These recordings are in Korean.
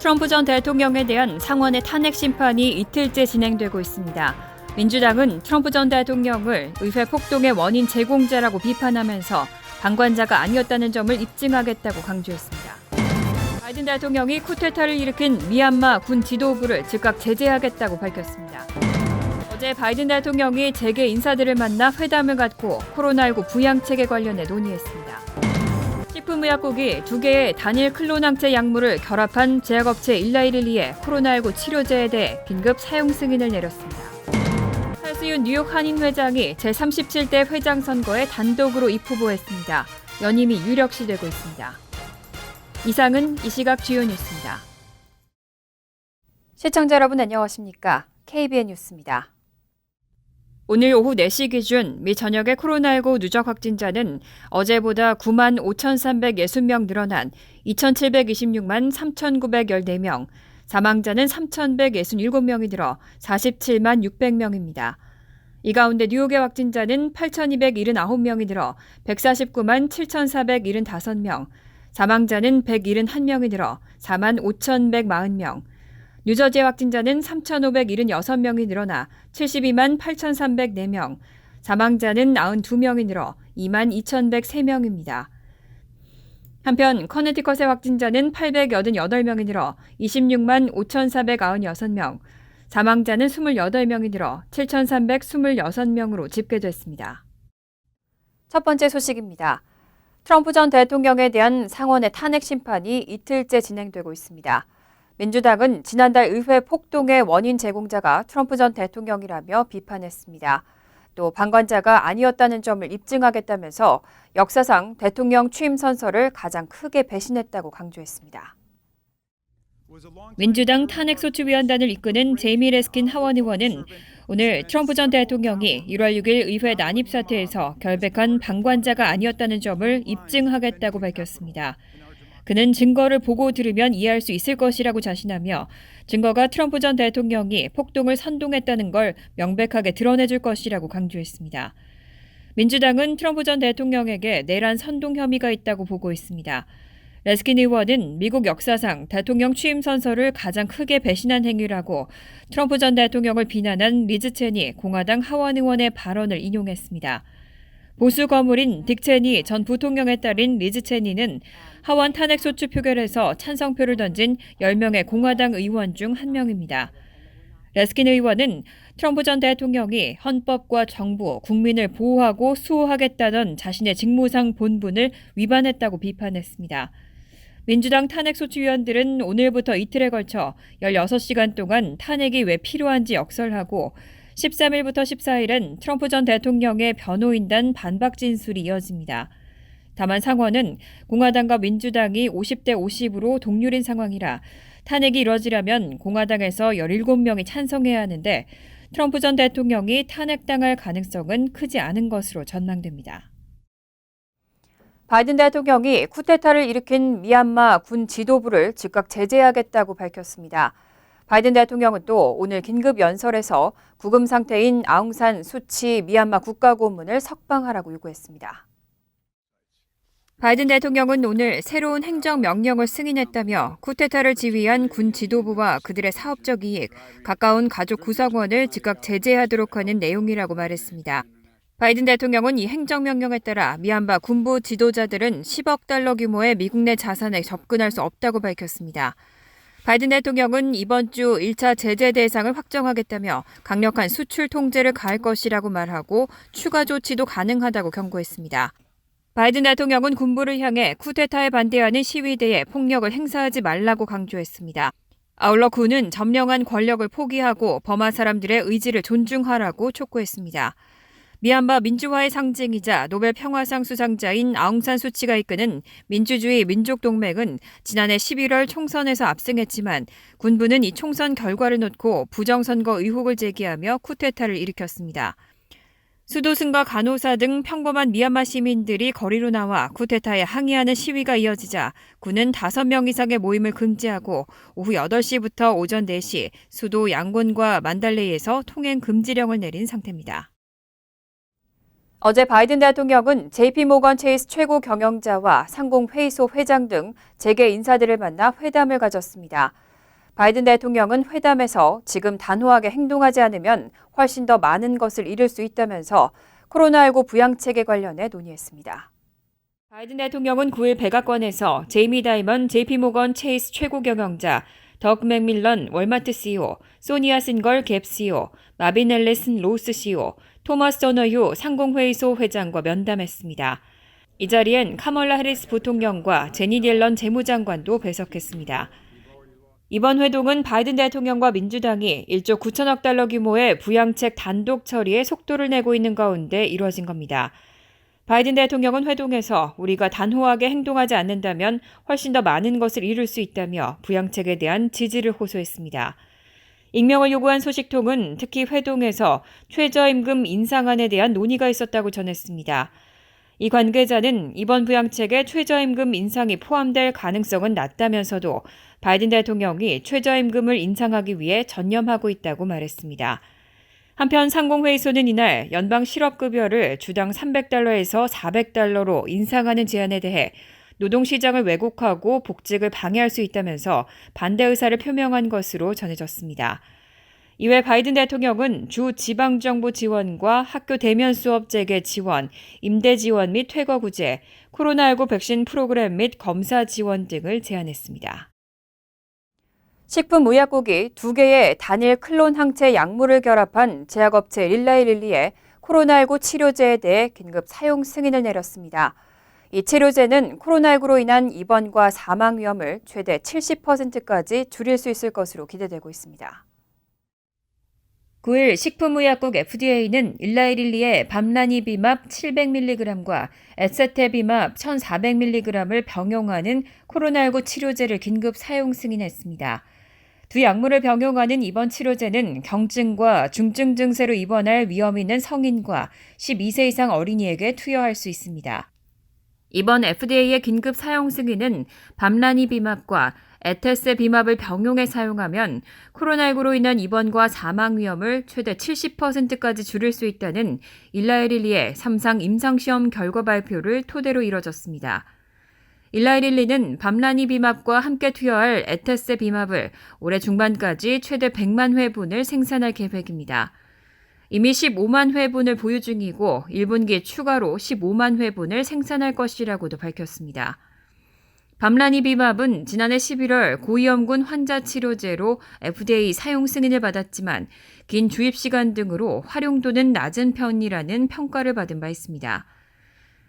트럼프 전 대통령에 대한 상원의 탄핵 심판이 이틀째 진행되고 있습니다. 민주당은 트럼프 전 대통령을 의회 폭동의 원인 제공자라고 비판하면서 방관자가 아니었다는 점을 입증하겠다고 강조했습니다. 바이든 대통령이 쿠데타를 일으킨 미얀마 군 지도부를 즉각 제재하겠다고 밝혔습니다. 어제 바이든 대통령이 재계 인사들을 만나 회담을 갖고 코로나19 부양책에 관련해 논의했습니다. 식품의약국이 2개의 단일 클론항체 약물을 결합한 제약업체 일라이릴리의 코로나19 치료제에 대해 긴급 사용 승인을 내렸습니다. 탈수윤 뉴욕 한인 회장이 제37대 회장 선거에 단독으로 입후보했습니다. 연임이 유력시되고 있습니다. 이상은 이 시각 주요 뉴스입니다. 시청자 여러분 안녕하십니까? KBN 뉴스입니다. 오늘 오후 4시 기준 미 전역의 코로나19 누적 확진자는 어제보다 9만 5,360명 늘어난 2,726만 3,914명, 사망자는 3,167명이 늘어 47만 600명입니다. 이 가운데 뉴욕의 확진자는 8,279명이 늘어 149만 7,475명, 사망자는 171명이 늘어 4만 5,140명, 뉴저지의 확진자는 3,576명이 늘어나 72만 8,304명, 사망자는 92명이 늘어 2만 2,103명입니다. 한편 커네티컷의 확진자는 888명이 늘어 26만 5,496명, 사망자는 28명이 늘어 7,326명으로 집계됐습니다. 첫 번째 소식입니다. 트럼프 전 대통령에 대한 상원의 탄핵 심판이 이틀째 진행되고 있습니다. 민주당은 지난달 의회 폭동의 원인 제공자가 트럼프 전 대통령이라며 비판했습니다. 또 방관자가 아니었다는 점을 입증하겠다면서 역사상 대통령 취임 선서를 가장 크게 배신했다고 강조했습니다. 민주당 탄핵소추위원단을 이끄는 제이미 레스킨 하원 의원은 오늘 트럼프 전 대통령이 1월 6일 의회 난입 사태에서 결백한 방관자가 아니었다는 점을 입증하겠다고 밝혔습니다. 그는 증거를 보고 들으면 이해할 수 있을 것이라고 자신하며 증거가 트럼프 전 대통령이 폭동을 선동했다는 걸 명백하게 드러내줄 것이라고 강조했습니다. 민주당은 트럼프 전 대통령에게 내란 선동 혐의가 있다고 보고 있습니다. 레스킨 의원은 미국 역사상 대통령 취임 선서를 가장 크게 배신한 행위라고 트럼프 전 대통령을 비난한 리즈 체니 공화당 하원 의원의 발언을 인용했습니다. 보수 거물인 딕 체니 전 부통령의 딸인 리즈 체니는 하원 탄핵소추 표결에서 찬성표를 던진 10명의 공화당 의원 중 한 명입니다. 레스킨 의원은 트럼프 전 대통령이 헌법과 정부, 국민을 보호하고 수호하겠다던 자신의 직무상 본분을 위반했다고 비판했습니다. 민주당 탄핵소추위원들은 오늘부터 이틀에 걸쳐 16시간 동안 탄핵이 왜 필요한지 역설하고 13일부터 14일은 트럼프 전 대통령의 변호인단 반박 진술이 이어집니다. 다만 상원은 공화당과 민주당이 50대 50으로 동률인 상황이라 탄핵이 이뤄지려면 공화당에서 17명이 찬성해야 하는데 트럼프 전 대통령이 탄핵당할 가능성은 크지 않은 것으로 전망됩니다. 바이든 대통령이 쿠데타를 일으킨 미얀마 군 지도부를 즉각 제재하겠다고 밝혔습니다. 바이든 대통령은 또 오늘 긴급 연설에서 구금 상태인 아웅산 수치 미얀마 국가고문을 석방하라고 요구했습니다. 바이든 대통령은 오늘 새로운 행정명령을 승인했다며 쿠데타를 지휘한 군 지도부와 그들의 사업적 이익, 가까운 가족 구성원을 즉각 제재하도록 하는 내용이라고 말했습니다. 바이든 대통령은 이 행정명령에 따라 미얀마 군부 지도자들은 10억 달러 규모의 미국 내 자산에 접근할 수 없다고 밝혔습니다. 바이든 대통령은 이번 주 1차 제재 대상을 확정하겠다며 강력한 수출 통제를 가할 것이라고 말하고 추가 조치도 가능하다고 경고했습니다. 바이든 대통령은 군부를 향해 쿠데타에 반대하는 시위대에 폭력을 행사하지 말라고 강조했습니다. 아울러 군은 점령한 권력을 포기하고 버마 사람들의 의지를 존중하라고 촉구했습니다. 미얀마 민주화의 상징이자 노벨 평화상 수상자인 아웅산 수치가 이끄는 민주주의 민족동맹은 지난해 11월 총선에서 압승했지만 군부는 이 총선 결과를 놓고 부정선거 의혹을 제기하며 쿠데타를 일으켰습니다. 수도승과 간호사 등 평범한 미얀마 시민들이 거리로 나와 쿠데타에 항의하는 시위가 이어지자 군은 5명 이상의 모임을 금지하고 오후 8시부터 오전 4시 수도 양곤과 만달레이에서 통행 금지령을 내린 상태입니다. 어제 바이든 대통령은 JP모건 체이스 최고 경영자와 상공회의소 회장 등 재계 인사들을 만나 회담을 가졌습니다. 바이든 대통령은 회담에서 지금 단호하게 행동하지 않으면 훨씬 더 많은 것을 잃을 수 있다면서 코로나19 부양책에 관련해 논의했습니다. 바이든 대통령은 9일 백악관에서 제이미 다이먼 JP모건 체이스 최고 경영자, 덕 맥밀런 월마트 CEO, 소니아 신걸 갭 CEO, 마빈 앨리슨 로스 CEO, 토머스 더너휴 상공회의소 회장과 면담했습니다. 이 자리엔 카멀라 해리스 부통령과 제니 옐런 재무장관도 배석했습니다. 이번 회동은 바이든 대통령과 민주당이 1조 9천억 달러 규모의 부양책 단독 처리에 속도를 내고 있는 가운데 이뤄진 겁니다. 바이든 대통령은 회동에서 우리가 단호하게 행동하지 않는다면 훨씬 더 많은 것을 잃을 수 있다며 부양책에 대한 지지를 호소했습니다. 익명을 요구한 소식통은 특히 회동에서 최저임금 인상안에 대한 논의가 있었다고 전했습니다. 이 관계자는 이번 부양책에 최저임금 인상이 포함될 가능성은 낮다면서도 바이든 대통령이 최저임금을 인상하기 위해 전념하고 있다고 말했습니다. 한편 상공회의소는 이날 연방 실업급여를 주당 $300에서 $400로 인상하는 제안에 대해 노동시장을 왜곡하고 복직을 방해할 수 있다면서 반대 의사를 표명한 것으로 전해졌습니다. 이외 바이든 대통령은 주 지방정부 지원과 학교 대면 수업 재개 지원, 임대 지원 및 퇴거 구제, 코로나19 백신 프로그램 및 검사 지원 등을 제안했습니다. 식품의약국이 2개의 단일 클론 항체 약물을 결합한 제약업체 릴라이릴리의 코로나19 치료제에 대해 긴급 사용 승인을 내렸습니다. 이 치료제는 코로나19로 인한 입원과 사망 위험을 최대 70%까지 줄일 수 있을 것으로 기대되고 있습니다. 9일 식품의약국 FDA는 일라이릴리의 밤라니비맙 700mg과 에세테비맙 1400mg을 병용하는 코로나19 치료제를 긴급 사용 승인했습니다. 두 약물을 병용하는 이번 치료제는 경증과 중증 증세로 입원할 위험 있는 성인과 12세 이상 어린이에게 투여할 수 있습니다. 이번 FDA의 긴급 사용 승인은 밤라니비맙과 에테세비맙을 병용해 사용하면 코로나19로 인한 입원과 사망 위험을 최대 70%까지 줄일 수 있다는 일라이릴리의 3상 임상시험 결과 발표를 토대로 이뤄졌습니다. 일라이릴리는 밤라니비맙과 함께 투여할 에테세비맙을 올해 중반까지 최대 100만 회분을 생산할 계획입니다. 이미 15만 회분을 보유 중이고 1분기 추가로 15만 회분을 생산할 것이라고도 밝혔습니다. 밤라니비맙은 지난해 11월 고위험군 환자 치료제로 FDA 사용 승인을 받았지만 긴 주입 시간 등으로 활용도는 낮은 편이라는 평가를 받은 바 있습니다.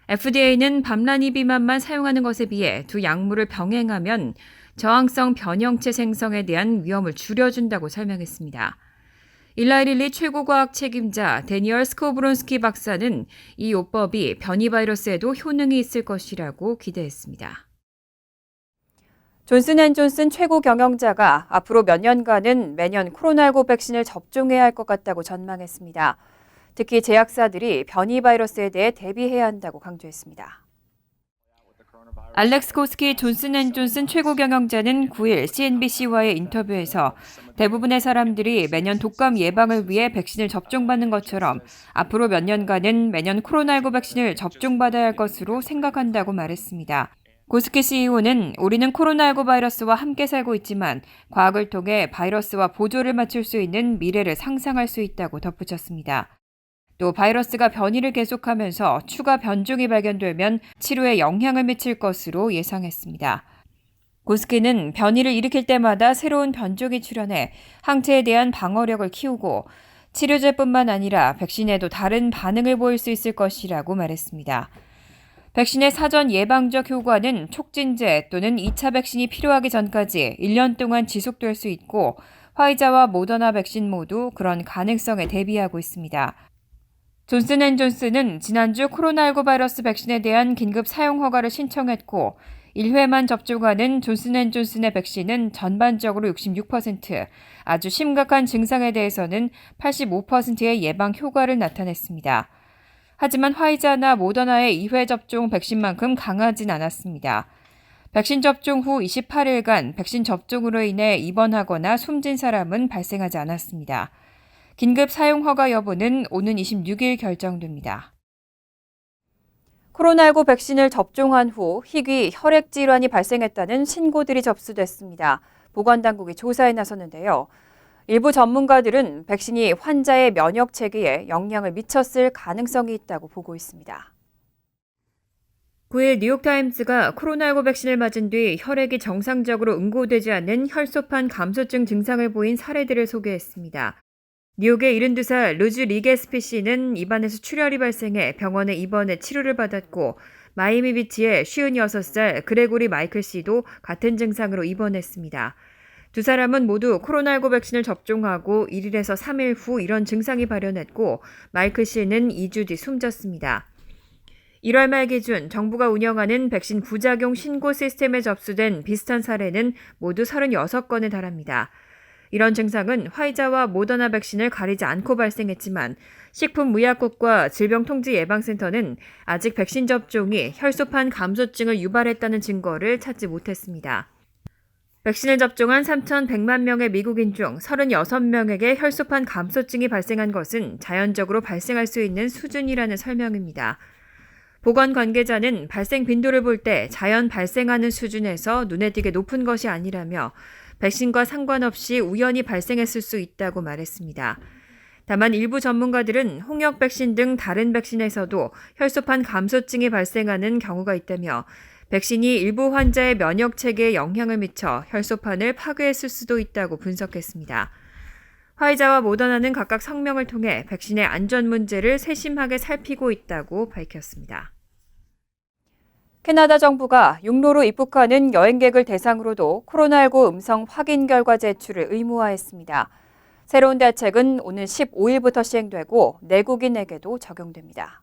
FDA는 밤라니비맙만 사용하는 것에 비해 두 약물을 병행하면 저항성 변형체 생성에 대한 위험을 줄여준다고 설명했습니다. 일라이릴리 최고과학 책임자 데니얼 스코브론스키 박사는 이 요법이 변이 바이러스에도 효능이 있을 것이라고 기대했습니다. 존슨앤존슨 최고 경영자가 앞으로 몇 년간은 매년 코로나19 백신을 접종해야 할 것 같다고 전망했습니다. 특히 제약사들이 변이 바이러스에 대해 대비해야 한다고 강조했습니다. 알렉스 코스키 존슨앤존슨 최고 경영자는 9일 CNBC와의 인터뷰에서 대부분의 사람들이 매년 독감 예방을 위해 백신을 접종받는 것처럼 앞으로 몇 년간은 매년 코로나19 백신을 접종받아야 할 것으로 생각한다고 말했습니다. 고스키 CEO는 우리는 코로나19 바이러스와 함께 살고 있지만 과학을 통해 바이러스와 보조를 맞출 수 있는 미래를 상상할 수 있다고 덧붙였습니다. 또 바이러스가 변이를 계속하면서 추가 변종이 발견되면 치료에 영향을 미칠 것으로 예상했습니다. 고스키는 변이를 일으킬 때마다 새로운 변종이 출현해 항체에 대한 방어력을 키우고 치료제뿐만 아니라 백신에도 다른 반응을 보일 수 있을 것이라고 말했습니다. 백신의 사전 예방적 효과는 촉진제 또는 2차 백신이 필요하기 전까지 1년 동안 지속될 수 있고 화이자와 모더나 백신 모두 그런 가능성에 대비하고 있습니다. 존슨앤존슨은 지난주 코로나19 바이러스 백신에 대한 긴급 사용 허가를 신청했고 1회만 접종하는 존슨앤존슨의 백신은 전반적으로 66%, 아주 심각한 증상에 대해서는 85%의 예방 효과를 나타냈습니다. 하지만 화이자나 모더나의 2회 접종 백신만큼 강하진 않았습니다. 백신 접종 후 28일간 백신 접종으로 인해 입원하거나 숨진 사람은 발생하지 않았습니다. 긴급 사용 허가 여부는 오는 26일 결정됩니다. 코로나19 백신을 접종한 후 희귀 혈액 질환이 발생했다는 신고들이 접수됐습니다. 보건당국이 조사에 나섰는데요. 일부 전문가들은 백신이 환자의 면역 체계에 영향을 미쳤을 가능성이 있다고 보고 있습니다. 9일 뉴욕타임스가 코로나19 백신을 맞은 뒤 혈액이 정상적으로 응고되지 않는 혈소판 감소증 증상을 보인 사례들을 소개했습니다. 뉴욕의 72살 루즈 리게스피 씨는 입안에서 출혈이 발생해 병원에 입원해 치료를 받았고 마이애미 비치의 56살 그레고리 마이클 씨도 같은 증상으로 입원했습니다. 두 사람은 모두 코로나19 백신을 접종하고 1일에서 3일 후 이런 증상이 발현했고 마이클 씨는 2주 뒤 숨졌습니다. 1월 말 기준 정부가 운영하는 백신 부작용 신고 시스템에 접수된 비슷한 사례는 모두 36건에 달합니다. 이런 증상은 화이자와 모더나 백신을 가리지 않고 발생했지만 식품의약국과 질병통제예방센터는 아직 백신 접종이 혈소판 감소증을 유발했다는 증거를 찾지 못했습니다. 백신을 접종한 3,100만 명의 미국인 중 36명에게 혈소판 감소증이 발생한 것은 자연적으로 발생할 수 있는 수준이라는 설명입니다. 보건 관계자는 발생 빈도를 볼 때 자연 발생하는 수준에서 눈에 띄게 높은 것이 아니라며 백신과 상관없이 우연히 발생했을 수 있다고 말했습니다. 다만 일부 전문가들은 홍역 백신 등 다른 백신에서도 혈소판 감소증이 발생하는 경우가 있다며 백신이 일부 환자의 면역 체계에 영향을 미쳐 혈소판을 파괴했을 수도 있다고 분석했습니다. 화이자와 모더나는 각각 성명을 통해 백신의 안전 문제를 세심하게 살피고 있다고 밝혔습니다. 캐나다 정부가 육로로 입국하는 여행객을 대상으로도 코로나19 음성 확인 결과 제출을 의무화했습니다. 새로운 대책은 오늘 15일부터 시행되고 내국인에게도 적용됩니다.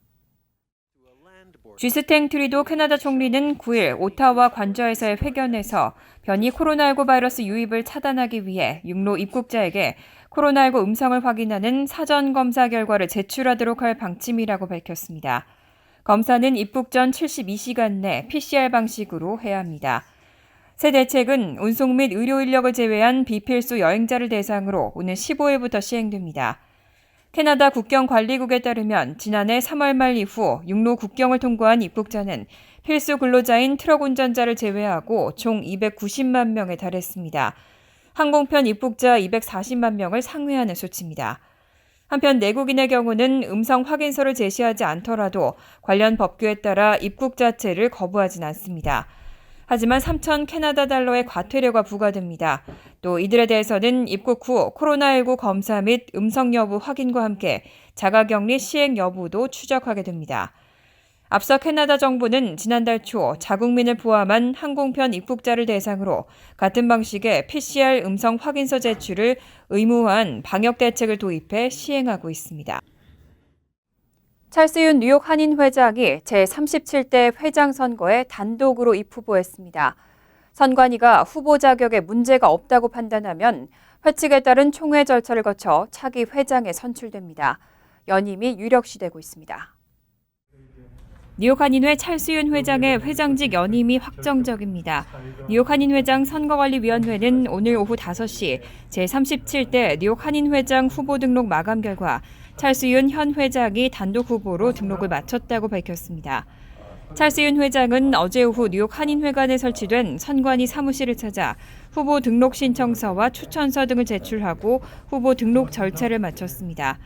쥐스탱 트리도 캐나다 총리는 9일 오타와 관저에서의 회견에서 변이 코로나19 바이러스 유입을 차단하기 위해 육로 입국자에게 코로나19 음성을 확인하는 사전 검사 결과를 제출하도록 할 방침이라고 밝혔습니다. 검사는 입국 전 72시간 내 PCR 방식으로 해야 합니다. 새 대책은 운송 및 의료 인력을 제외한 비필수 여행자를 대상으로 오늘 15일부터 시행됩니다. 캐나다 국경관리국에 따르면 지난해 3월 말 이후 육로 국경을 통과한 입국자는 필수 근로자인 트럭 운전자를 제외하고 총 290만 명에 달했습니다. 항공편 입국자 240만 명을 상회하는 수치입니다. 한편 내국인의 경우는 음성 확인서를 제시하지 않더라도 관련 법규에 따라 입국 자체를 거부하진 않습니다. 하지만 3,000 캐나다 달러의 과태료가 부과됩니다. 또 이들에 대해서는 입국 후 코로나19 검사 및 음성 여부 확인과 함께 자가격리 시행 여부도 추적하게 됩니다. 앞서 캐나다 정부는 지난달 초 자국민을 포함한 항공편 입국자를 대상으로 같은 방식의 PCR 음성 확인서 제출을 의무화한 방역 대책을 도입해 시행하고 있습니다. 찰스윤 뉴욕 한인 회장이 제37대 회장 선거에 단독으로 입후보했습니다. 선관위가 후보 자격에 문제가 없다고 판단하면 회칙에 따른 총회 절차를 거쳐 차기 회장에 선출됩니다. 연임이 유력시되고 있습니다. 뉴욕 한인회 찰스윤 회장의 회장직 연임이 확정적입니다. 뉴욕 한인회장 선거관리위원회는 오늘 오후 5시 제37대 뉴욕 한인회장 후보 등록 마감 결과 찰스윤 현 회장이 단독 후보로 등록을 마쳤다고 밝혔습니다. 찰스윤 회장은 어제 오후 뉴욕 한인회관에 설치된 선관위 사무실을 찾아 후보 등록 신청서와 추천서 등을 제출하고 후보 등록 절차를 마쳤습니다.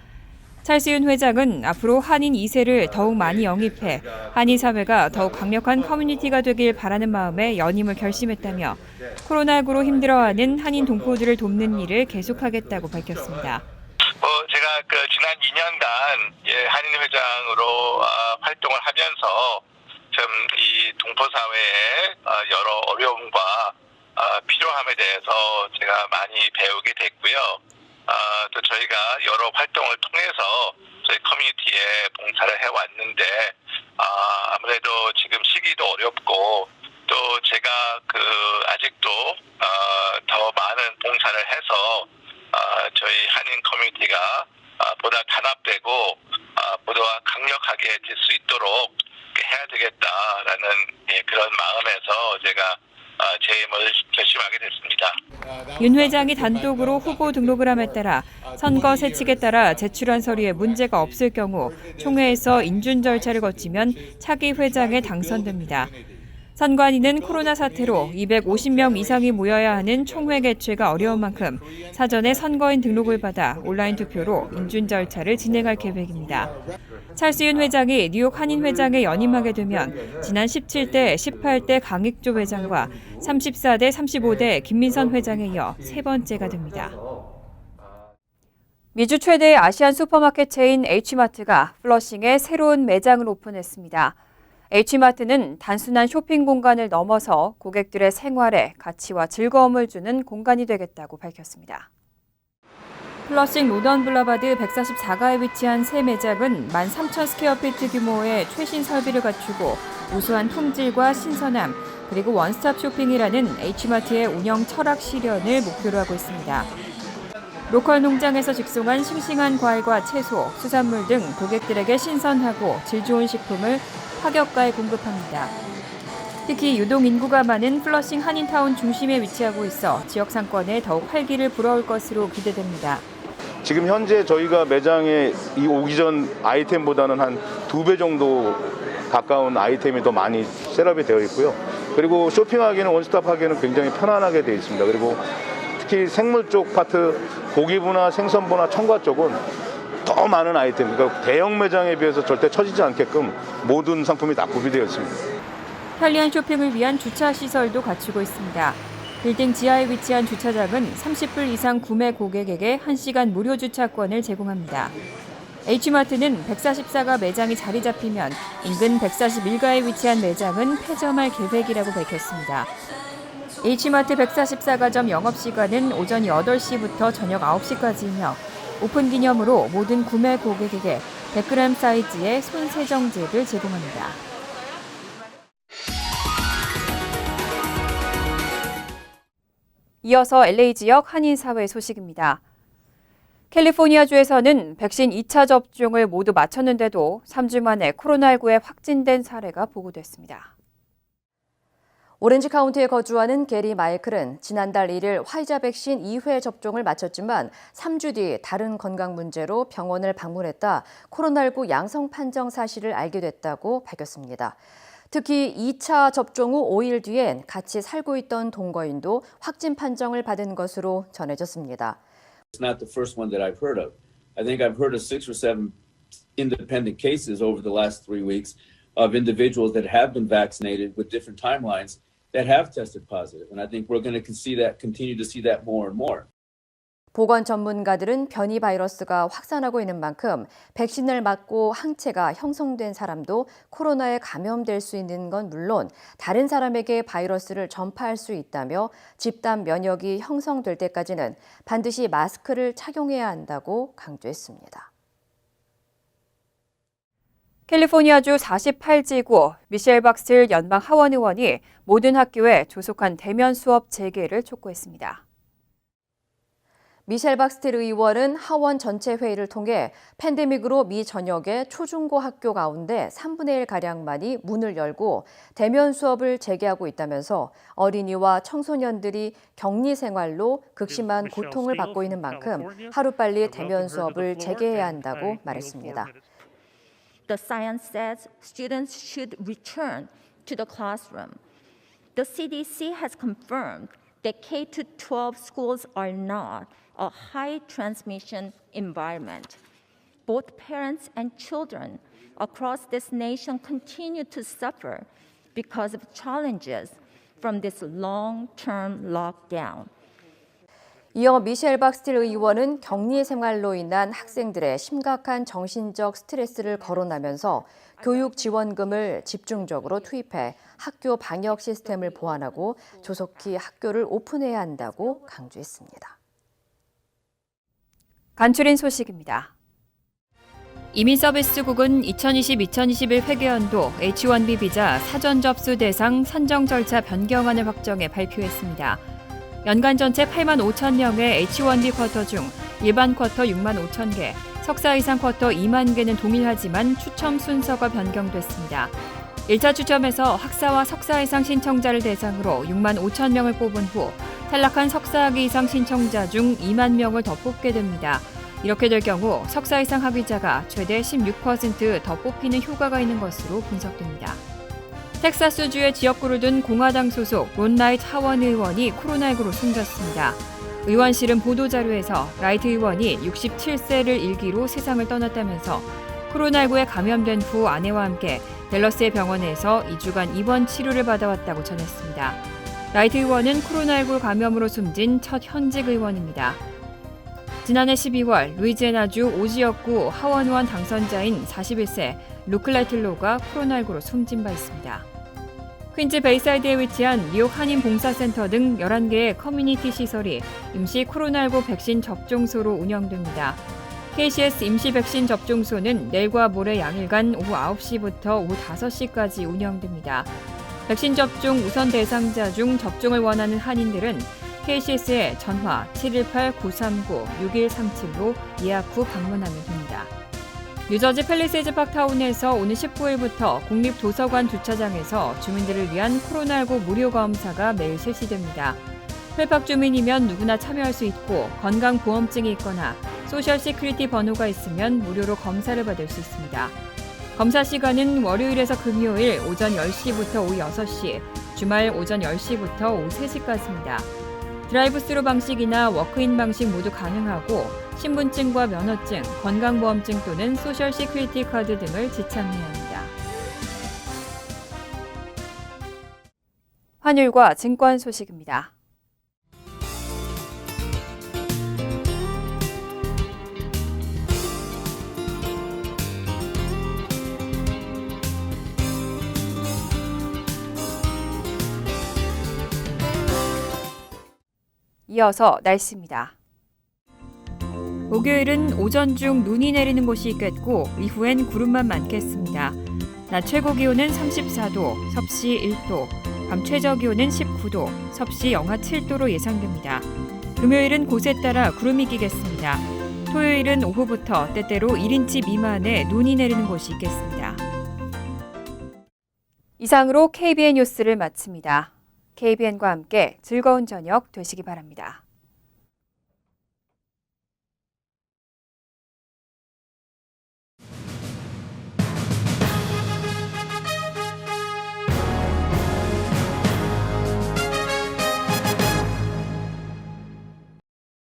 찰스윤 회장은 앞으로 한인 2세를 더욱 많이 영입해 한인 사회가 더욱 강력한 커뮤니티가 되길 바라는 마음에 연임을 결심했다며 코로나19로 힘들어하는 한인 동포들을 돕는 일을 계속하겠다고 밝혔습니다. 제가 지난 2년간 한인 회장으로 활동을 하면서 좀 이 동포 사회의 여러 어려움과 필요함에 대해서 제가 많이 배우게 됐고요. 또 저희가 여러 활동을 통해서 저희 커뮤니티에 봉사를 해왔는데 아무래도 지금 시기도 어렵고 또 제가 아직도 더 많은 봉사를 해서 저희 한인 커뮤니티가 보다 단합되고 보다 강력하게 될 수 있도록 해야 되겠다라는 그런 마음에서 제가 재임을 결심하게 됐습니다. 윤 회장이 단독으로 후보 등록을 함에 따라 선거 세칙에 따라 제출한 서류에 문제가 없을 경우 총회에서 인준 절차를 거치면 차기 회장에 당선됩니다. 선관위는 코로나 사태로 250명 이상이 모여야 하는 총회 개최가 어려운 만큼 사전에 선거인 등록을 받아 온라인 투표로 인준 절차를 진행할 계획입니다. 찰스윤 회장이 뉴욕 한인회장에 연임하게 되면 지난 17대, 18대 강익조 회장과 34대, 35대 김민선 회장에 이어 세 번째가 됩니다. 미주 최대의 아시안 슈퍼마켓 체인 H마트가 플러싱에 새로운 매장을 오픈했습니다. H마트는 단순한 쇼핑 공간을 넘어서 고객들의 생활에 가치와 즐거움을 주는 공간이 되겠다고 밝혔습니다. 플러싱 노던 블라바드 144가에 위치한 새 매장은 13,000 스퀘어피트 규모의 최신 설비를 갖추고 우수한 품질과 신선함, 그리고 원스톱 쇼핑이라는 H마트의 운영 철학 실현을 목표로 하고 있습니다. 로컬 농장에서 직송한 싱싱한 과일과 채소, 수산물 등 고객들에게 신선하고 질 좋은 식품을 파격가에 공급합니다. 특히 유동 인구가 많은 플러싱 한인타운 중심에 위치하고 있어 지역 상권에 더욱 활기를 불어올 것으로 기대됩니다. 지금 현재 저희가 매장에 오기 전 아이템보다는 한 2배 정도 가까운 아이템이 더 많이 셋업이 되어 있고요. 그리고 쇼핑하기는 원스톱 하기에는 굉장히 편안하게 되어 있습니다. 그리고 특히 생물 쪽 파트, 고기부나 생선부나 첨가 쪽은 더 많은 아이템, 그러니까 대형 매장에 비해서 절대 처지지 않게끔 모든 상품이 다 구비되어 있습니다. 편리한 쇼핑을 위한 주차 시설도 갖추고 있습니다. 빌딩 지하에 위치한 주차장은 30불 이상 구매 고객에게 1시간 무료 주차권을 제공합니다. H마트는 144가 매장이 자리 잡히면 인근 141가에 위치한 매장은 폐점할 계획이라고 밝혔습니다. H마트 144가점 영업시간은 오전 8시부터 저녁 9시까지이며 오픈 기념으로 모든 구매 고객에게 100g 사이즈의 손세정제를 제공합니다. 이어서 LA 지역 한인사회 소식입니다. 캘리포니아주에서는 백신 2차 접종을 모두 마쳤는데도 3주 만에 코로나19에 확진된 사례가 보고됐습니다. 오렌지 카운티에 거주하는 게리 마이클은 지난달 1일 화이자 백신 2회 접종을 마쳤지만 3주 뒤 다른 건강 문제로 병원을 방문했다 코로나19 양성 판정 사실을 알게 됐다고 밝혔습니다. 특히 2차 접종 후 5일 뒤엔 같이 살고 있던 동거인도 확진 판정을 받은 것으로 전해졌습니다. It's not the first one that I've heard of. I think I've heard of 6 or 7 independent cases over the last 3 weeks of individuals that have been vaccinated with different timelines that have tested positive. And I think we're going to continue to see that more and more. 보건 전문가들은 변이 바이러스가 확산하고 있는 만큼 백신을 맞고 항체가 형성된 사람도 코로나에 감염될 수 있는 건 물론 다른 사람에게 바이러스를 전파할 수 있다며 집단 면역이 형성될 때까지는 반드시 마스크를 착용해야 한다고 강조했습니다. 캘리포니아주 48지구 미셸 박스틸 연방 하원 의원이 모든 학교에 조속한 대면 수업 재개를 촉구했습니다. 미셸 박스틸 의원은 하원 전체 회의를 통해 팬데믹으로 미 전역의 초중고 학교 가운데 3분의 1가량만이 문을 열고 대면 수업을 재개하고 있다면서 어린이와 청소년들이 격리 생활로 극심한 고통을 받고 있는 만큼 하루빨리 대면 수업을 재개해야 한다고 말했습니다. The science says students should return to the classroom. The CDC has confirmed that K-12 schools are not a high transmission environment. Both parents and children across this nation continue to suffer because of challenges from this long-term lockdown. 이어 미셸 박스틸 의원은 격리 생활로 인한 학생들의 심각한 정신적 스트레스를 거론하면서 교육 지원금을 집중적으로 투입해 학교 방역 시스템을 보완하고 조속히 학교를 오픈해야 한다고 강조했습니다. 간추린 소식입니다. 이민서비스국은 2020-2021 회계연도 H-1B 비자 사전 접수 대상 산정 절차 변경안을 확정해 발표했습니다. 연간 전체 8만 5천 명의 H-1B 쿼터 중 일반 쿼터 6만 5천 개, 석사 이상 쿼터 2만 개는 동일하지만 추첨 순서가 변경됐습니다. 1차 추첨에서 학사와 석사 이상 신청자를 대상으로 6만 5천 명을 뽑은 후 탈락한 석사학위 이상 신청자 중 2만 명을 더 뽑게 됩니다. 이렇게 될 경우 석사 이상 학위자가 최대 16% 더 뽑히는 효과가 있는 것으로 분석됩니다. 텍사스주의 지역구를 둔 공화당 소속 론 라이트 하원 의원이 코로나19로 숨졌습니다. 의원실은 보도자료에서 라이트 의원이 67세를 일기로 세상을 떠났다면서 코로나19에 감염된 후 아내와 함께 댈러스의 병원에서 2주간 입원 치료를 받아왔다고 전했습니다. 라이트 의원은 코로나19 감염으로 숨진 첫 현직 의원입니다. 지난해 12월 루이지애나주 오지역구 하원의원 당선자인 41세 루크 라이틀로가 코로나19로 숨진 바 있습니다. 퀸즈 베이사이드에 위치한 뉴욕 한인봉사센터 등 11개의 커뮤니티 시설이 임시 코로나19 백신 접종소로 운영됩니다. KCS 임시 백신 접종소는 내일과 모레 양일간 오후 9시부터 오후 5시까지 운영됩니다. 백신 접종 우선 대상자 중 접종을 원하는 한인들은 KCS에 전화 718-939-6137로 예약 후 방문하면 됩니다. 뉴저지 팰리세이즈 파크타운에서 오늘 19일부터 국립도서관 주차장에서 주민들을 위한 코로나19 무료 검사가 매일 실시됩니다. 힐팍 주민이면 누구나 참여할 수 있고 건강보험증이 있거나 소셜 시큐리티 번호가 있으면 무료로 검사를 받을 수 있습니다. 검사 시간은 월요일에서 금요일 오전 10시부터 오후 6시, 주말 오전 10시부터 오후 3시까지입니다. 드라이브스루 방식이나 워크인 방식 모두 가능하고 신분증과 면허증, 건강보험증 또는 소셜 시큐리티 카드 등을 지참해야 합니다. 환율과 증권 소식입니다. 이어서 날씨입니다. 목요일은 오전 중 눈이 내리는 곳이 있겠고 이후엔 구름만 많겠습니다. 낮 최고 기온은 34도, 섭씨 1도, 밤 최저 기온은 19도, 섭씨 영하 7도로 예상됩니다. 금요일은 곳에 따라 구름이 끼겠습니다. 토요일은 오후부터 때때로 1인치 미만의 눈이 내리는 곳이 있겠습니다. 이상으로 KBN 뉴스를 마칩니다. KBN과 함께 즐거운 저녁 되시기 바랍니다.